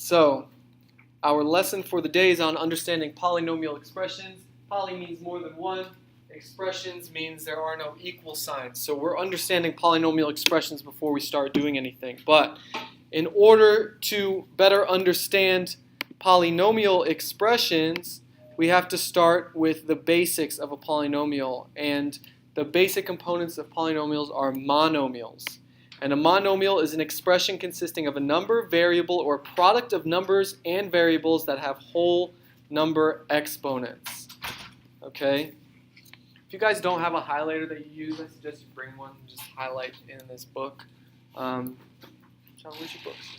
So, our lesson for the day is on understanding polynomial expressions. Poly means more than one. Expressions means there are no equal signs. So we're understanding polynomial expressions before we start doing anything. But in order to better understand polynomial expressions, we have to start with the basics of a polynomial. And the basic components of polynomials are monomials. And a monomial is an expression consisting of a number, variable, or product of numbers and variables that have whole number exponents. Okay? If you guys don't have a highlighter that you use, I suggest you bring one and just highlight in this book. John, where's your books?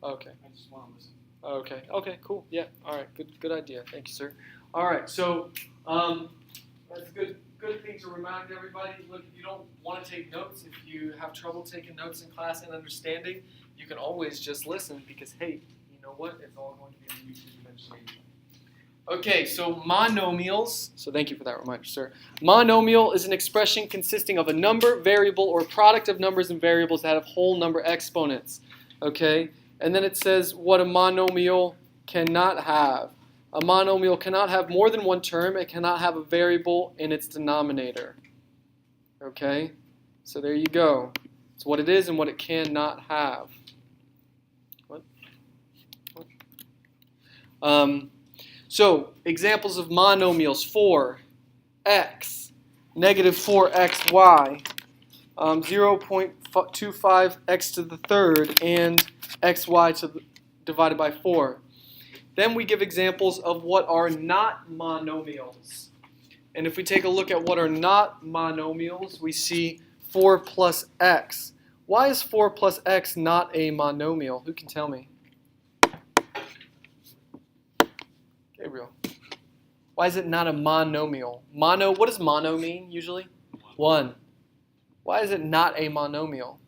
Okay. I just want to listen. Okay. Okay, cool. Yeah. All right. Good idea. Thank you, sir. All right. So that's a good thing to remind everybody. Look, if you don't want to take notes, if you have trouble taking notes in class and understanding, you can always just listen because, hey, you know what? It's all going to be on YouTube eventually. Okay, so monomials. So thank you for that reminder, sir. Monomial is an expression consisting of a number, variable, or product of numbers and variables that have whole number exponents. Okay, and then it says what a monomial cannot have. A monomial cannot have more than one term. It cannot have a variable in its denominator. Okay, so there you go. It's what it is and what it cannot have. What? So, examples of monomials: 4x, negative 4xy, 0.25x to the third, and xy divided by 4. Then we give examples of what are not monomials. And if we take a look at what are not monomials, we see 4 plus x. Why is 4 plus x not a monomial? Who can tell me? Gabriel. Why is it not a monomial? What does mono mean usually? One. Why is it not a monomial?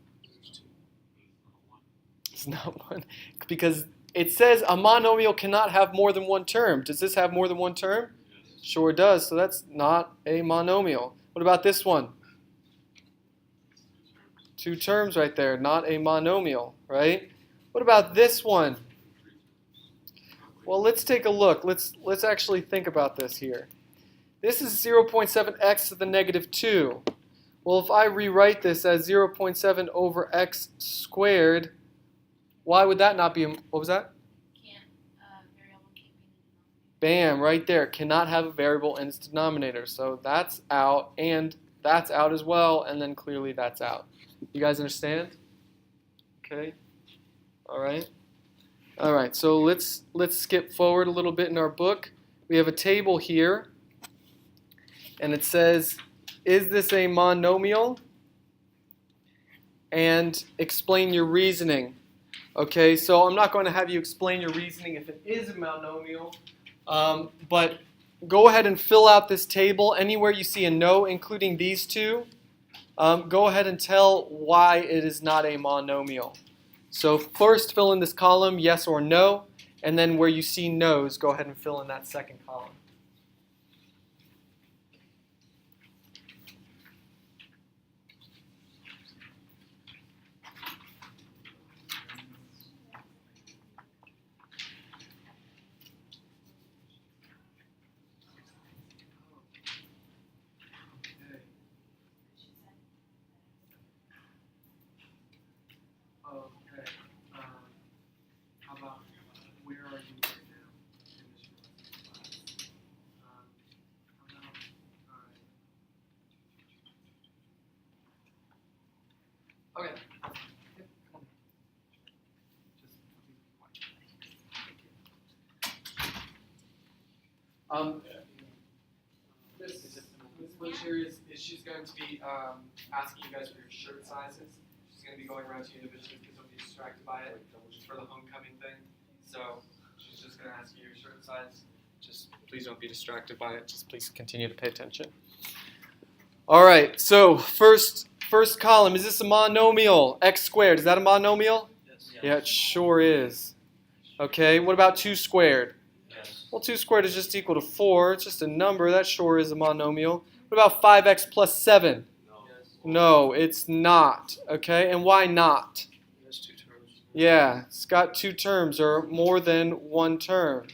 It's not one. Because it says a monomial cannot have more than one term. Does this have more than one term? Yes. Sure does. So that's not a monomial. What about this one? 2 terms right there. Not a monomial, right? What about this one? Well, let's take a look. Let's actually think about this here. This is 0.7x to the negative 2. Well, if I rewrite this as 0.7 over x squared, why would that not be, what was that? Variable can't be in the denominator. Bam, right there. Cannot have a variable in its denominator. So that's out, and that's out as well, and then clearly that's out. You guys understand? Okay. All right. All right, so let's skip forward a little bit in our book. We have a table here, and it says, is this a monomial? And explain your reasoning. Okay, so I'm not going to have you explain your reasoning if it is a monomial, but go ahead and fill out this table. Anywhere you see a no, including these two, go ahead and tell why it is not a monomial. So first fill in this column, yes or no, and then where you see no's, go ahead and fill in that second column. Okay. This lecture is she's going to be asking you guys for your shirt sizes. She's going to be going around to you individually because don't be distracted by it, just for the homecoming thing. So she's just going to ask you your shirt size. Just please don't be distracted by it. Just please continue to pay attention. All right. So first column, is this a monomial? X squared, is that a monomial? Yes. Yeah, it sure is. Okay, what about 2 squared? Yes. Well, 2 squared is just equal to 4. It's just a number. That sure is a monomial. What about 5x plus 7? No. Yes. No, it's not. Okay, and why not? It has 2 terms. Yeah, it's got two terms or more than one term.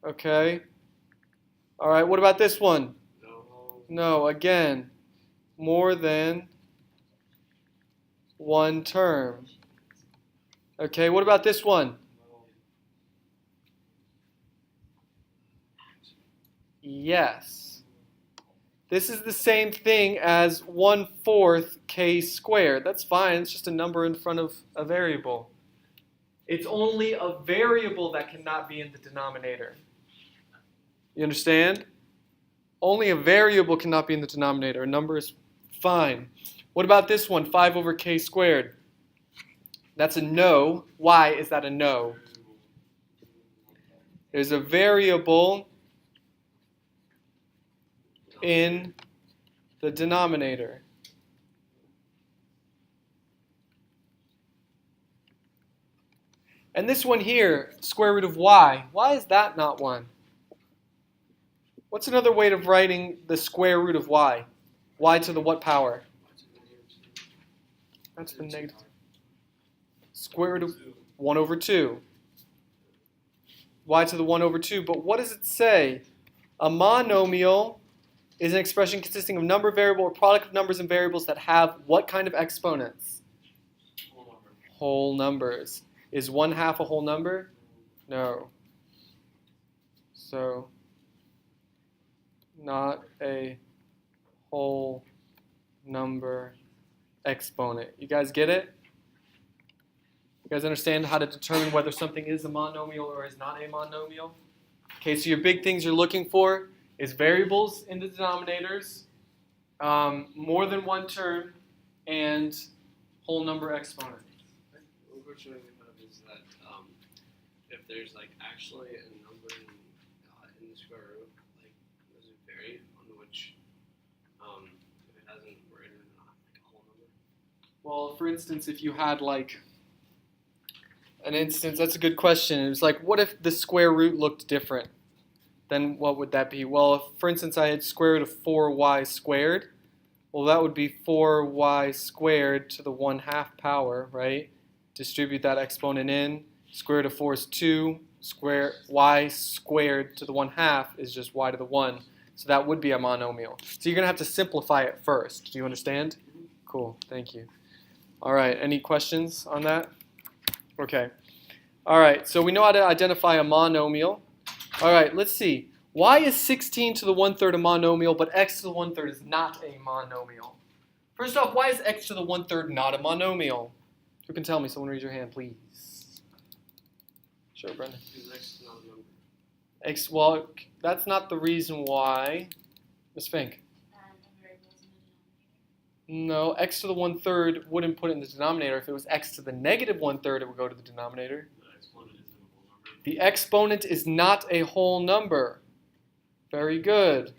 Okay. All right, what about this one? No, again, more than one term. Okay, what about this one? Yes. This is the same thing as 1/4 k squared. That's fine, it's just a number in front of a variable. It's only a variable that cannot be in the denominator. You understand? Only a variable cannot be in the denominator. A number is fine. What about this one, 5/k squared? That's a no. Why is that a no? There's a variable in the denominator. And this one here, square root of y. Why is that not one? What's another way of writing the square root of y? Y to the what power? That's the negative. Square root of 1/2. Y to the 1/2. But what does it say? A monomial is an expression consisting of number variable or product of numbers and variables that have what kind of exponents? Whole numbers. Is 1/2 a whole number? No. So, not a whole number exponent. You guys get it? You guys understand how to determine whether something is a monomial or is not a monomial? Okay, so your big things you're looking for is variables in the denominators, more than one term, and whole number exponents. One question I have is that if there's like actually a number in the square root, like does it vary on which if it hasn't written like a whole number? Well, for instance, if you had like an instance, that's a good question. It was like, what if the square root looked different? Then what would that be? Well, if, for instance, I had square root of 4y squared, well, that would be 4y squared to the 1/2 power, right? Distribute that exponent in. Square root of 4 is 2. Y squared to the 1/2 is just y to the 1. So that would be a monomial. So you're going to have to simplify it first. Do you understand? Cool. Thank you. All right. Any questions on that? Okay. All right. So we know how to identify a monomial. All right. Let's see. Why is 16 to the 1/3 a monomial, but x to the 1/3 is not a monomial? First off, why is x to the 1/3 not a monomial? Who can tell me? Someone raise your hand, please. Sure, Brendan. Because x is not a number. Well, that's not the reason why. Ms. Fink. No, x to the 1/3 wouldn't put it in the denominator. If it was x to the negative 1/3, it would go to the denominator. The exponent is not a whole number. Very good.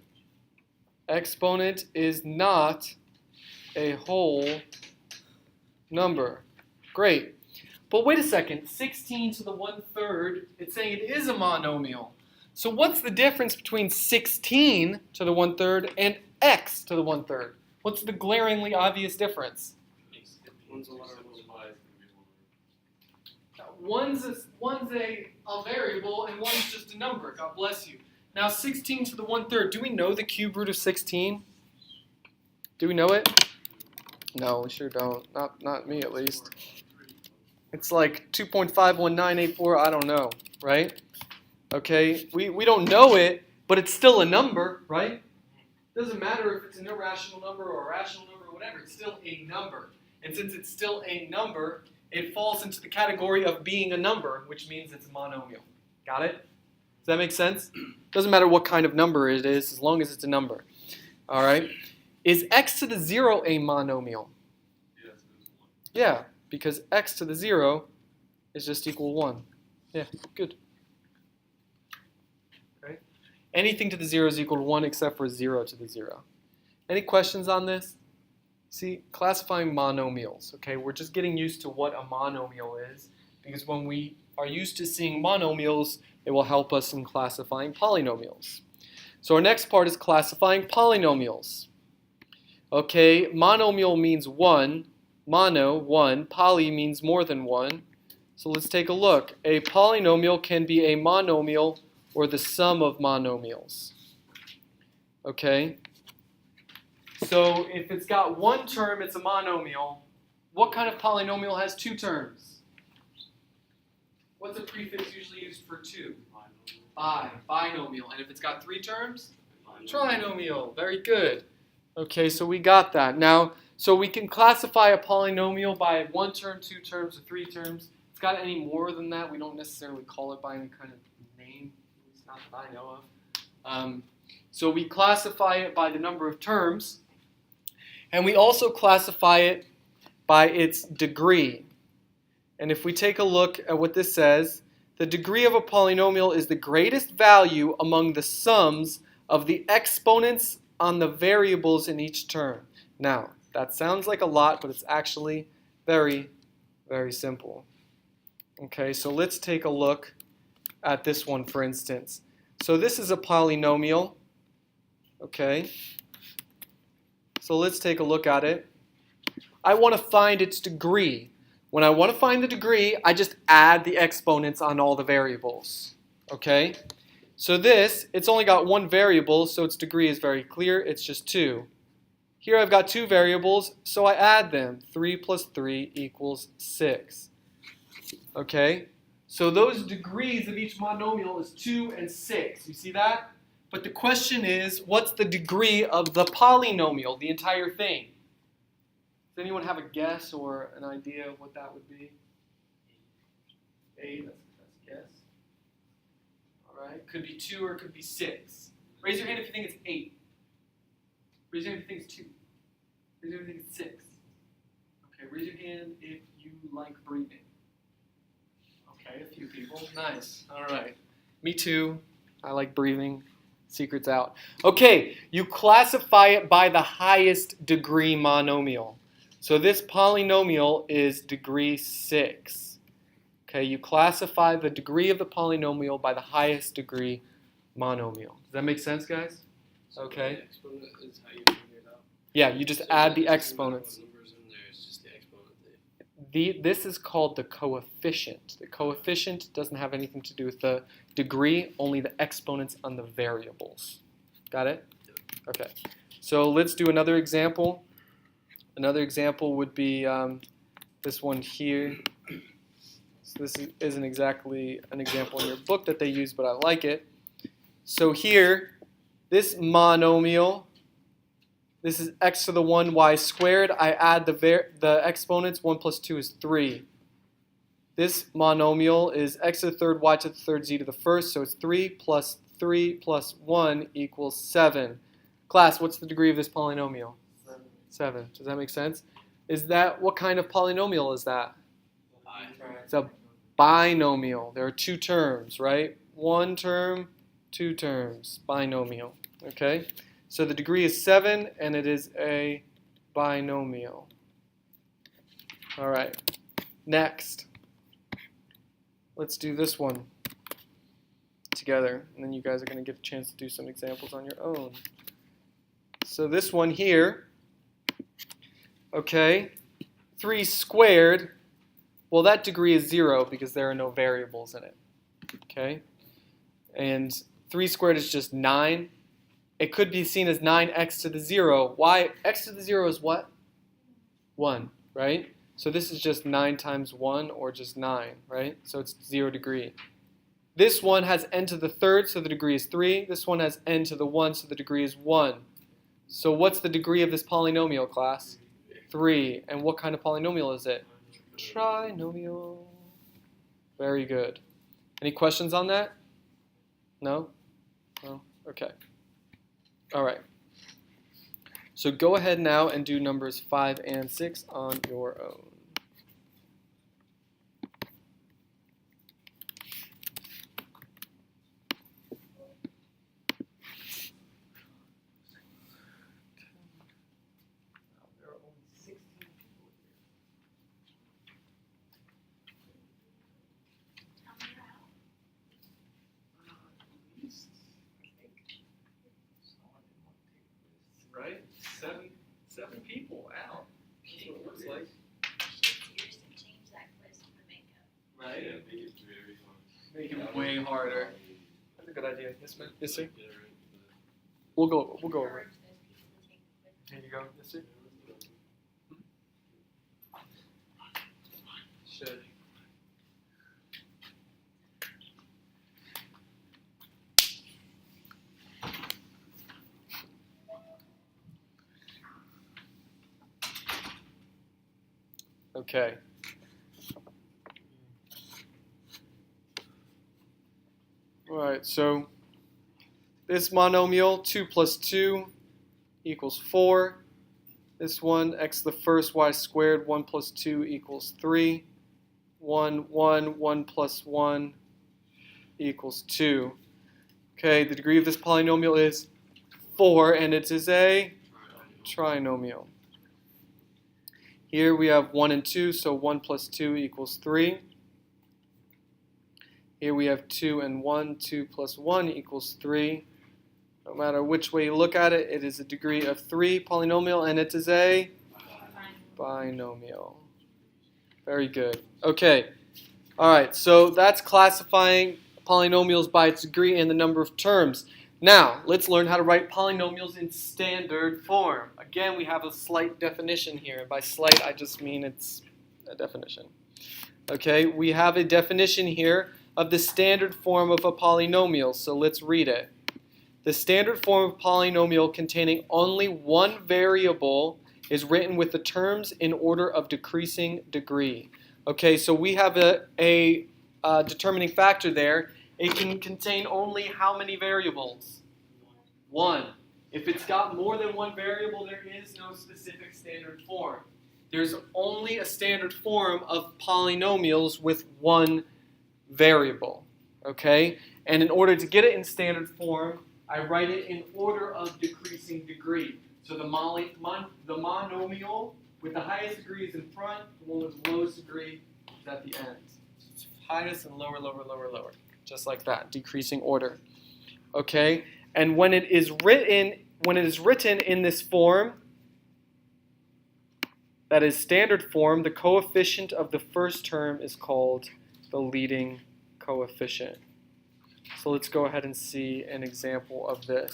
Exponent is not a whole number. Great. But wait a second. 16 to the 1/3, it's saying it is a monomial. So what's the difference between 16 to the 1/3 and x to the 1/3? What's the glaringly obvious difference? One's a letter, one's a y. One's a variable and one's just a number. God bless you. Now 16 to the 1/3. Do we know the cube root of 16? Do we know it? No, we sure don't. Not me at least. It's like 2.51984. I don't know, right? Okay, we don't know it, but it's still a number, right? Doesn't matter if it's an irrational number or a rational number or whatever. It's still a number. And since it's still a number, it falls into the category of being a number, which means it's a monomial. Got it? Does that make sense? Doesn't matter what kind of number it is, as long as it's a number. All right? Is x to the 0 a monomial? Yes, it is 1. Yeah, because x to the 0 is just equal 1. Yeah, good. Okay. Anything to the 0 is equal to 1 except for 0 to the 0. Any questions on this? See, classifying monomials, okay? We're just getting used to what a monomial is, because when we are used to seeing monomials, it will help us in classifying polynomials. So our next part is classifying polynomials. Okay, monomial means 1, mono, one. Poly means more than one. So let's take a look. A polynomial can be a monomial or the sum of monomials. Okay? So if it's got one term, it's a monomial. What kind of polynomial has two terms? What's a prefix usually used for two? Binomial. And if it's got three terms? Trinomial. Very good. Okay, so we got that. Now, so we can classify a polynomial by one term, two terms, or three terms. If it's got any more than that, we don't necessarily call it by any kind of name. At least not that I know of. So we classify it by the number of terms. And we also classify it by its degree. And if we take a look at what this says, the degree of a polynomial is the greatest value among the sums of the exponents on the variables in each term. Now, that sounds like a lot, but it's actually very, very simple. Okay, so let's take a look at this one, for instance. So this is a polynomial. Okay, so let's take a look at it. I want to find its degree. When I want to find the degree, I just add the exponents on all the variables. Okay? So this, it's only got one variable, so its degree is very clear. It's just 2. Here I've got two variables, so I add them. 3 plus 3 equals 6. Okay? So those degrees of each monomial is 2 and 6. You see that? But the question is, what's the degree of the polynomial, the entire thing? Does anyone have a guess or an idea of what that would be? 8, that's a guess. All right, could be 2 or it could be 6. Raise your hand if you think it's 8. Raise your hand if you think it's 2. Raise your hand if you think it's 6. Okay, raise your hand if you like breathing. Okay, a few people. Nice. All right. Me too. I like breathing. Secret's out. Okay, you classify it by the highest degree monomial. So this polynomial is degree 6. Okay, you classify the degree of the polynomial by the highest degree monomial. Does that make sense, guys? So Okay. the exponent is how you figure it out. Yeah, you just So add the it doesn't matter exponents. what numbers in there, it's just the exponent. This is called the coefficient. The coefficient doesn't have anything to do with the degree, only the exponents on the variables. Got it? Okay. So let's do another example. Another example would be this one here. So this isn't exactly an example in your book that they use, but I like it. So here, this monomial, this is x to the 1 y squared. I add the exponents. 1 plus 2 is 3. This monomial is x to the third y to the third z to the first, so it's 3 plus 1 equals 7. Class, what's the degree of this polynomial? 7. Does that make sense? Is that, what kind of polynomial is that? It's a binomial. There are two terms, right? One term, two terms. Binomial. Okay? So the degree is 7, and it is a binomial. All right. Next. Let's do this one together, and then you guys are going to get a chance to do some examples on your own. So this one here, okay, 3 squared, well, that degree is 0 because there are no variables in it, okay? And 3 squared is just 9. It could be seen as 9x to the 0. Why? X to the 0 is what? 1, right? So this is just 9 times 1, or just 9, right? So it's 0 degree. This one has n to the third, so the degree is 3. This one has n to the 1, so the degree is 1. So what's the degree of this polynomial, class? 3. And what kind of polynomial is it? Trinomial. Very good. Any questions on that? No? No? Okay. All right. So go ahead now and do numbers 5 and 6 on your own. Right? Seven people out. That's what it looks like. Make it way harder. That's a good idea. Yes, ma'am. Yes, sir. We'll go over it. Here you go. Yes, sir. Should. Okay. All right, so this monomial, 2 plus 2 equals 4. This one, x to the first, y squared, 1 plus 2 equals 3. 1, 1, 1 plus 1 equals 2. Okay, the degree of this polynomial is 4, and it is a trinomial. Here we have 1 and 2, so 1 plus 2 equals 3. Here we have 2 and 1, 2 plus 1 equals 3. No matter which way you look at it, it is a degree of 3 polynomial, and it is a binomial. Very good. Okay. All right, so that's classifying polynomials by its degree and the number of terms. Now, let's learn how to write polynomials in standard form. Again, we have a slight definition here. By slight, I just mean it's a definition. Okay, we have a definition here of the standard form of a polynomial, so let's read it. The standard form of polynomial containing only one variable is written with the terms in order of decreasing degree. Okay, so we have a determining factor there. It can contain only how many variables? 1. If it's got more than one variable, there is no specific standard form. There's only a standard form of polynomials with one variable. Okay? And in order to get it in standard form, I write it in order of decreasing degree. So the monomial with the highest degree is in front, the one with the lowest degree is at the end. It's highest and lower, lower, lower, lower. Just like that, decreasing order. Okay? And when it is written in this form, that is standard form, the coefficient of the first term is called the leading coefficient. So let's go ahead and see an example of this.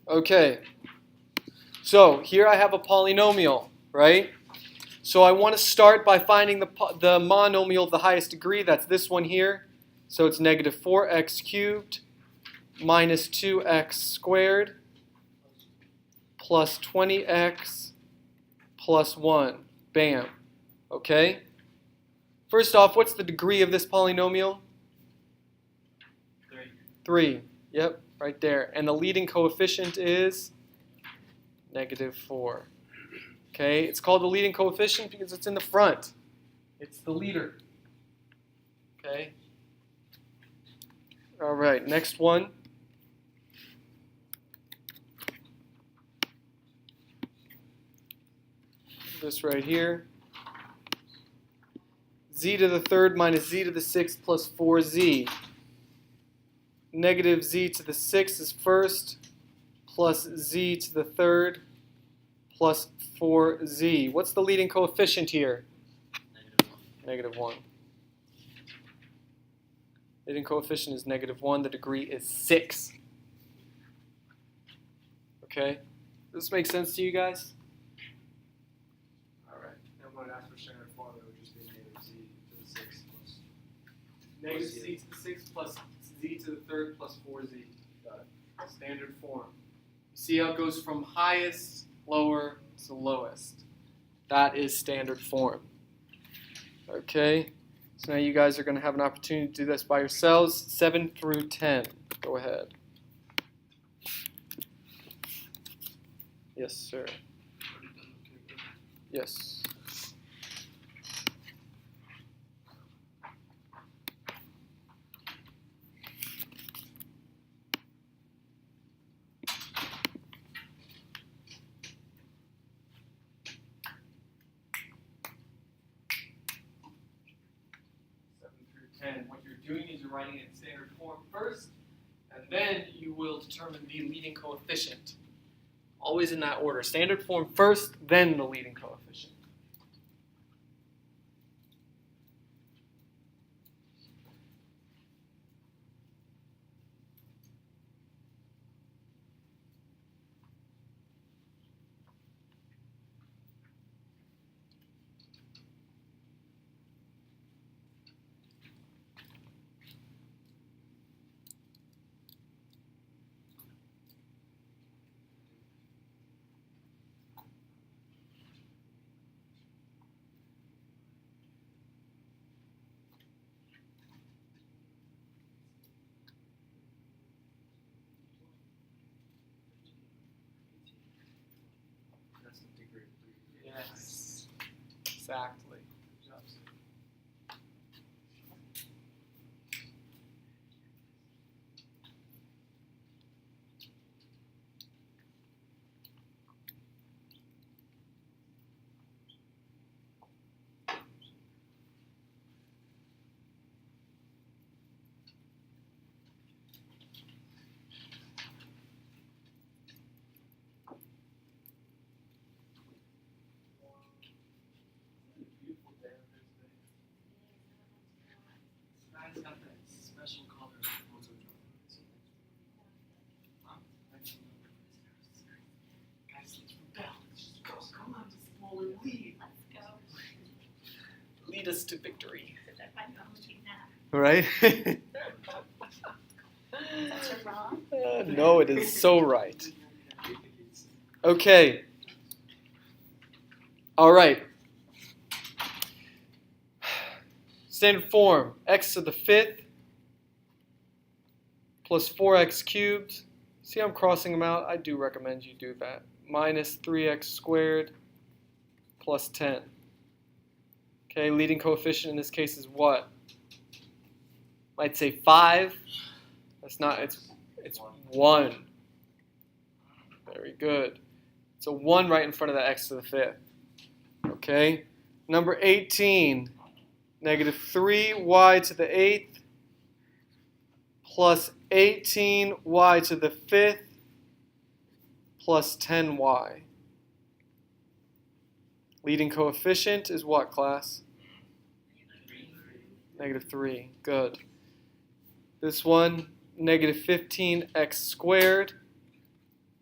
Okay, so here I have a polynomial, right? So I want to start by finding the monomial of the highest degree. That's this one here. So it's negative 4x cubed minus 2x squared plus 20x plus 1. Bam. Okay? First off, what's the degree of this polynomial? 3. Yep, right there. And the leading coefficient is negative 4. Okay, it's called the leading coefficient because it's in the front. It's the leader. Okay? All right, next one. This right here. Z to the third minus z to the sixth plus 4z. Negative z to the sixth is first, plus z to the third, plus 4z. What's the leading coefficient here? Negative 1. Leading coefficient is negative 1. The degree is 6. Okay? Does this make sense to you guys? Alright, and when I ask for standard form, it would just be negative z to the 6 plus. Negative z to the sixth plus z to the third plus 4z. Standard form. See how it goes from highest, lower to lowest. That is standard form. Okay, so now you guys are going to have an opportunity to do this by yourselves. 7 through 10. Go ahead. Yes, sir. Yes. What you're doing is you're writing it in standard form first, and then you will determine the leading coefficient Always in that order. Standard form first, then the leading coefficient. That's the degree of three. Yes. Exactly. Good job, Sam. Beautiful day out there today. Sky's got that special color of ozone. Huh? Guys, let's rebel. Let's just go. Come on, just roll and lead. Let's go. Lead us to victory. Because I find I'm looking now. Right? That's wrong. No, it is so right. Okay. All right. Standard form, x to the fifth plus 4x cubed. See, I'm crossing them out. I do recommend you do that. Minus 3x squared plus 10. Okay, leading coefficient in this case is what? Might say 5. That's not, it's 1. Very good. It's a 1 right in front of that x to the fifth. Okay. Number 18, negative 3y to the 8th plus 18y to the 5th plus 10y. Leading coefficient is what, class? Negative 3. Good. This one, negative 15x squared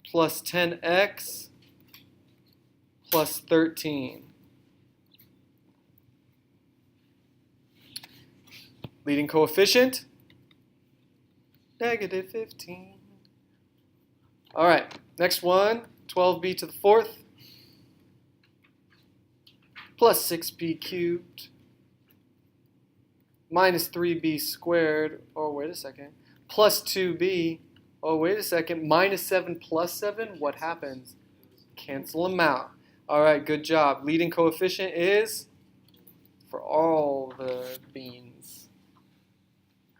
plus 10x plus 13. Leading coefficient, negative 15. All right, next one, 12b to the 4th plus 6b cubed minus 3b squared, oh, wait a second, plus 2b, oh, wait a second, minus 7 plus 7, what happens? Cancel them out. All right, good job. Leading coefficient is for all the beans.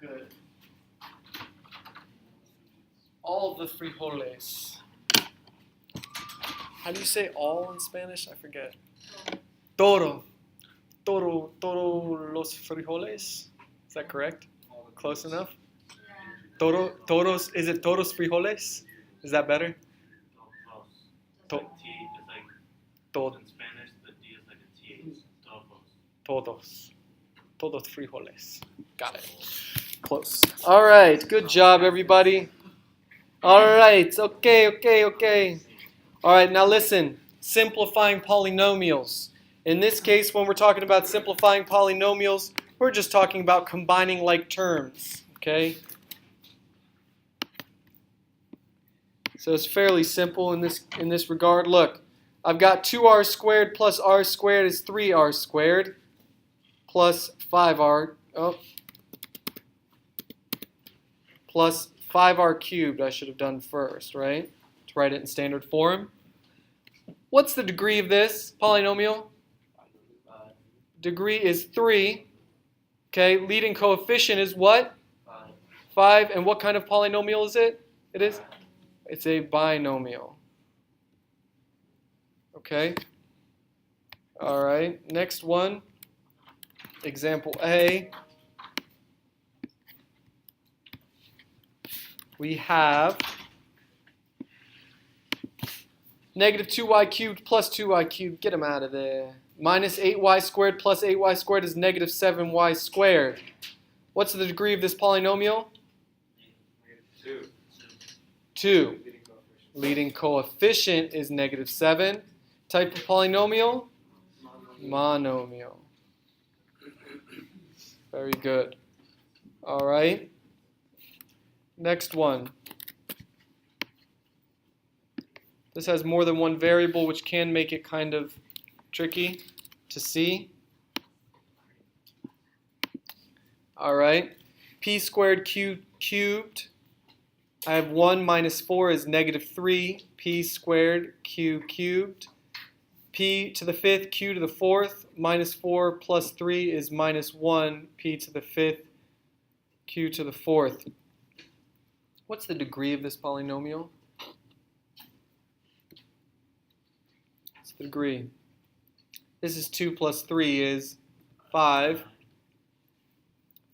Good. All the frijoles. How do you say all in Spanish? I forget. Todo. Todo los frijoles. Is that correct? Close enough? Yeah. Todos, is it todos frijoles? Is that better? No, close. To- Like T is like Todo. in Spanish, the D is like a T. Todos. Todos. Todos frijoles. Got it. Close. All right. Good job, everybody. All right. Okay. All right. Now listen. Simplifying polynomials. In this case, when we're talking about simplifying polynomials, we're just talking about combining like terms. Okay? So it's fairly simple in this regard. Look, I've got 2r squared plus r squared is 3r squared plus 5r plus 5r cubed I should have done first, right? To write it in standard form. What's the degree of this polynomial? Degree is 3. Okay, leading coefficient is what? 5. And what kind of polynomial is it? It is? It's a binomial. Okay. All right. Next one. Example A. We have Negative 2y cubed plus 2y cubed. Get them out of there. Minus 8y squared plus 8y squared is negative 7y squared. What's the degree of this polynomial? 2. 2. Leading coefficient. Leading coefficient is negative 7. Type of polynomial? Monomial. Very good. All right. Next one. This has more than one variable, which can make it kind of tricky to see. All right. P squared q cubed. I have 1 minus 4 is negative 3. P squared q cubed. P to the 5th, q to the 4th. Minus 4 plus 3 is minus 1. P to the 5th, q to the 4th. What's the degree of this polynomial? What's the degree? This is 2 plus 3 is 5.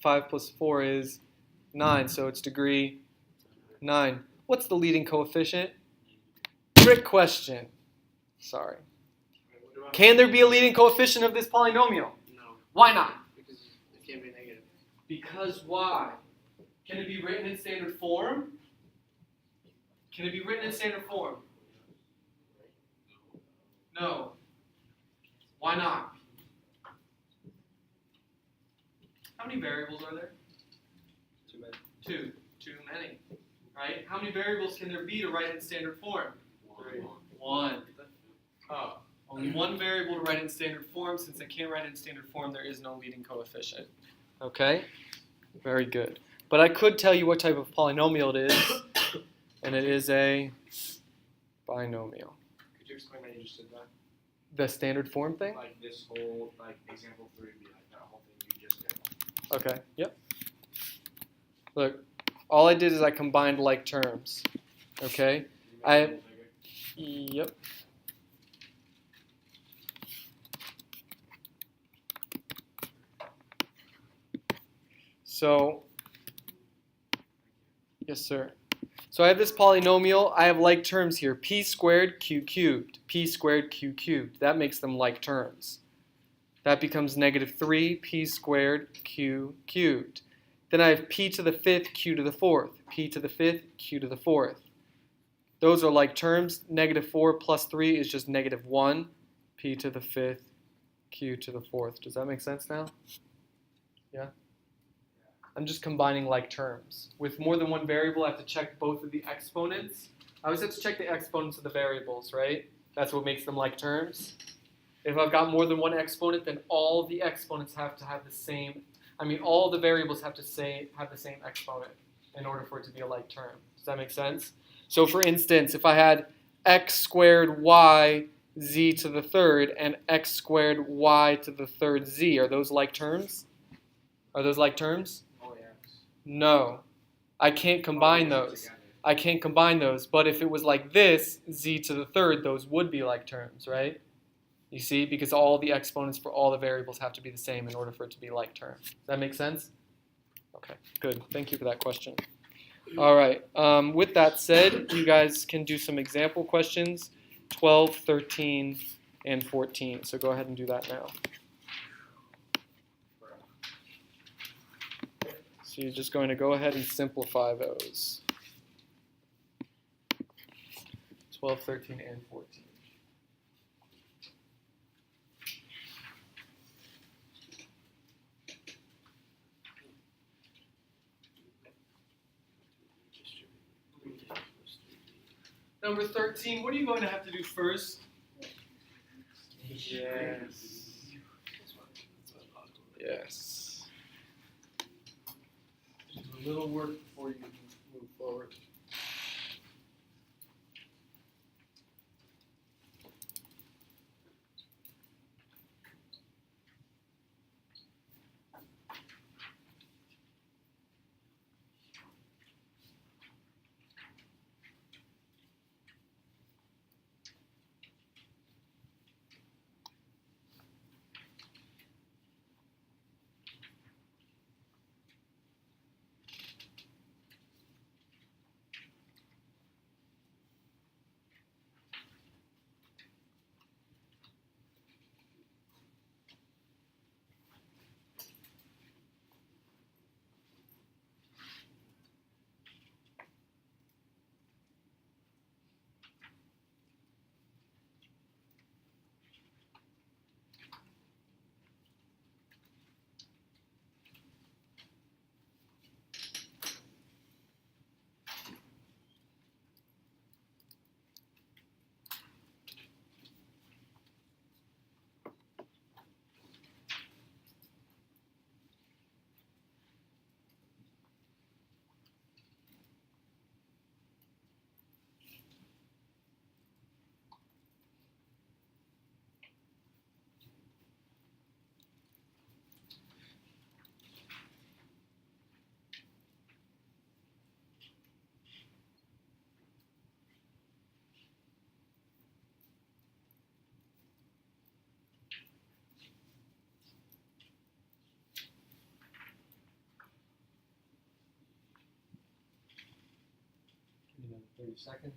5 plus 4 is 9, so it's degree 9. What's the leading coefficient? Trick question. Sorry. Can there be a leading coefficient of this polynomial? No, Why not? because it can't be negative. Because why? Can it be written in standard form? Can it be written in standard form? No. Why not? How many variables are there? Too many. Two. Too many. Right? How many variables can there be to write in standard form? 3. One. Oh. Only one variable to write in standard form. Since I can't write in standard form, there is no leading coefficient. Okay? Very good. But I could tell you what type of polynomial it is, and it is a binomial. Could you explain how you just did that? The standard form thing? Like this whole, like example 3 would be like that whole thing you just did. Okay, yep. Look, all I did is I combined like terms. Okay? You made it a little bigger. Yep. So, yes, sir. So I have this polynomial. I have like terms here. P squared q cubed. P squared q cubed. That makes them like terms. That becomes negative 3 p squared q cubed. Then I have p to the 5th, q to the 4th. P to the 5th, q to the 4th. Those are like terms. Negative 4 plus 3 is just negative 1. P to the 5th, q to the 4th. Does that make sense now? Yeah? I'm just combining like terms. With more than one variable, I have to check both of the exponents. I always have to check the exponents of the variables, right? That's what makes them like terms. If I've got more than one exponent, then all the exponents have to have the same, all the variables have to have the same exponent in order for it to be a like term. Does that make sense? So for instance, if I had x squared y z to the 3rd and x squared y to the 3rd z, are those like terms? Are those like terms? Oh, yes. No. I can't combine those. Together. I can't combine those. But if it was like this, z to the 3rd, those would be like terms, right? You see? Because all the exponents for all the variables have to be the same in order for it to be like terms. Does that make sense? Okay, good. Thank you for that question. All right. With that said, you guys can do some example questions, 12, 13, and 14. So go ahead and do that now. So you're just going to go ahead and simplify those. 12, 13, and 14. Number 13, what are you going to have to do first? Yes. Yes. Do a little work before you move forward. 30 seconds.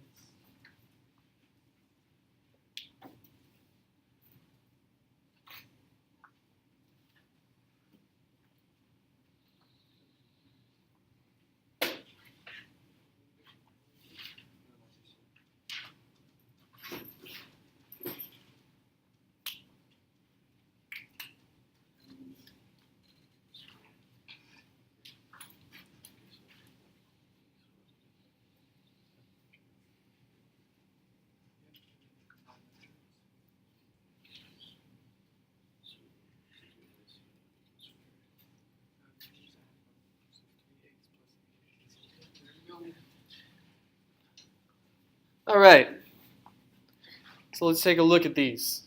All right, so let's take a look at these.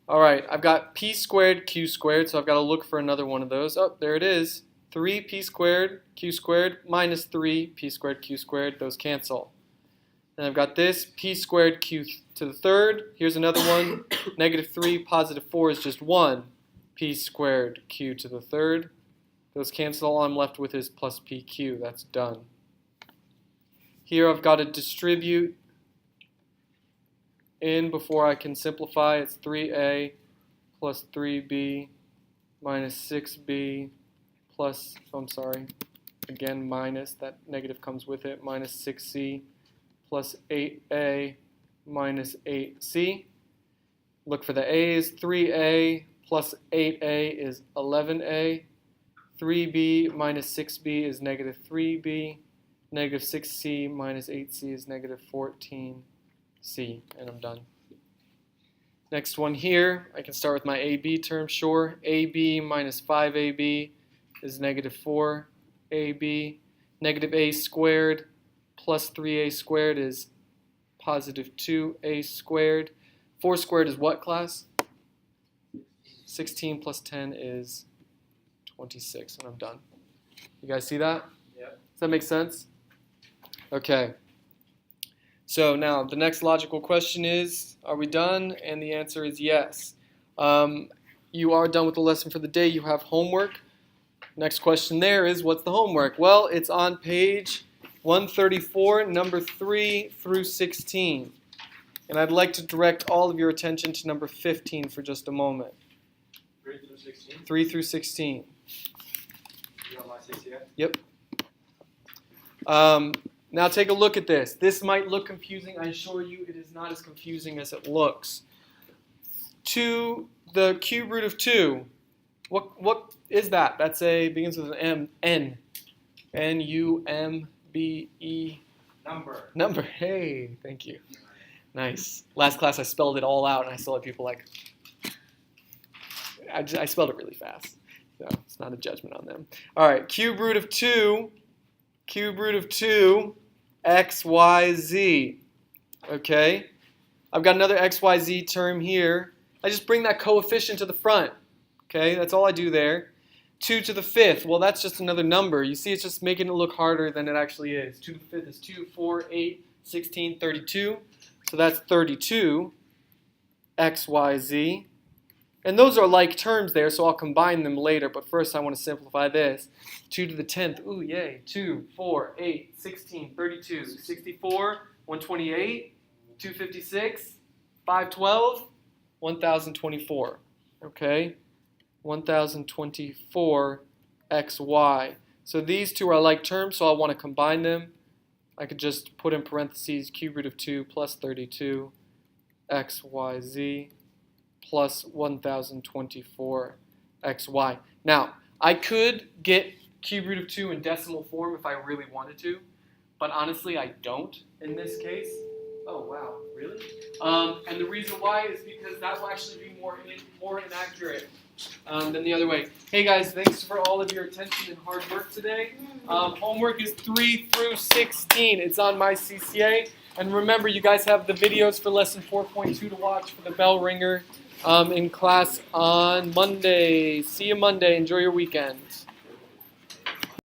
All right, I've got p squared, q squared, so I've got to look for another one of those. Oh, there it is. 3p squared, q squared, minus 3p squared, q squared. Those cancel. And I've got this, p squared, q to the third. Here's another one. Negative 3, positive 4 is just 1. P squared, q to the third. Those cancel. All I'm left with is plus pq. That's done. Here I've got to distribute in before I can simplify. It's 3a plus 3b minus 6b plus, again minus, that negative comes with it, minus 6c plus 8a minus 8c. Look for the a's. 3a plus 8a is 11a. 3b minus 6b is negative 3b. Negative 6c minus 8c is negative 14c, and I'm done. Next one here, I can start with my AB term, sure. AB minus 5AB is negative 4AB. Negative a squared plus 3a squared is positive 2a squared. 4 squared is what, class? 16 plus 10 is 26, and I'm done. You guys see that? Yep. Does that make sense? Okay. So now the next logical question is, are we done? And the answer is yes. You are done with the lesson for the day. You have homework. Next question there is, what's the homework? Well, it's on page 134, number 3 through 16. And I'd like to direct all of your attention to number 15 for just a moment. 3 through 16? 3 through 16. You on my CCA? Yep. Now take a look at this. This might look confusing. I assure you it is not as confusing as it looks. To the cube root of 2, what is that? That's begins with an M, N. N-U-M-B-E. Number. Hey, thank you. Nice. Last class I spelled it all out and I still had people like, I spelled it really fast. So it's not a judgment on them. All right, cube root of 2, x, y, z. Okay? I've got another x, y, z term here. I just bring that coefficient to the front. Okay? That's all I do there. 2 to the 5th. Well, that's just another number. You see, it's just making it look harder than it actually is. 2 to the 5th is 2, 4, 8, 16, 32. So that's 32, x, y, z. And those are like terms there, so I'll combine them later. But first I want to simplify this. 2 to the 10th. Ooh, yay. 2, 4, 8, 16, 32, 64, 128, 256, 512, 1024. Okay? 1024 xy. So these two are like terms, so I want to combine them. I could just put in parentheses cube root of 2 plus 32 xyz plus 1024 xy. Now, I could get cube root of 2 in decimal form if I really wanted to, but honestly I don't in this case. Oh wow, really? And the reason why is because that will actually be more inaccurate than the other way. Hey guys, thanks for all of your attention and hard work today. Homework is 3 through 16. It's on my CCA. And remember, you guys have the videos for lesson 4.2 to watch for the bell ringer in class on Monday. See you Monday. Enjoy your weekend.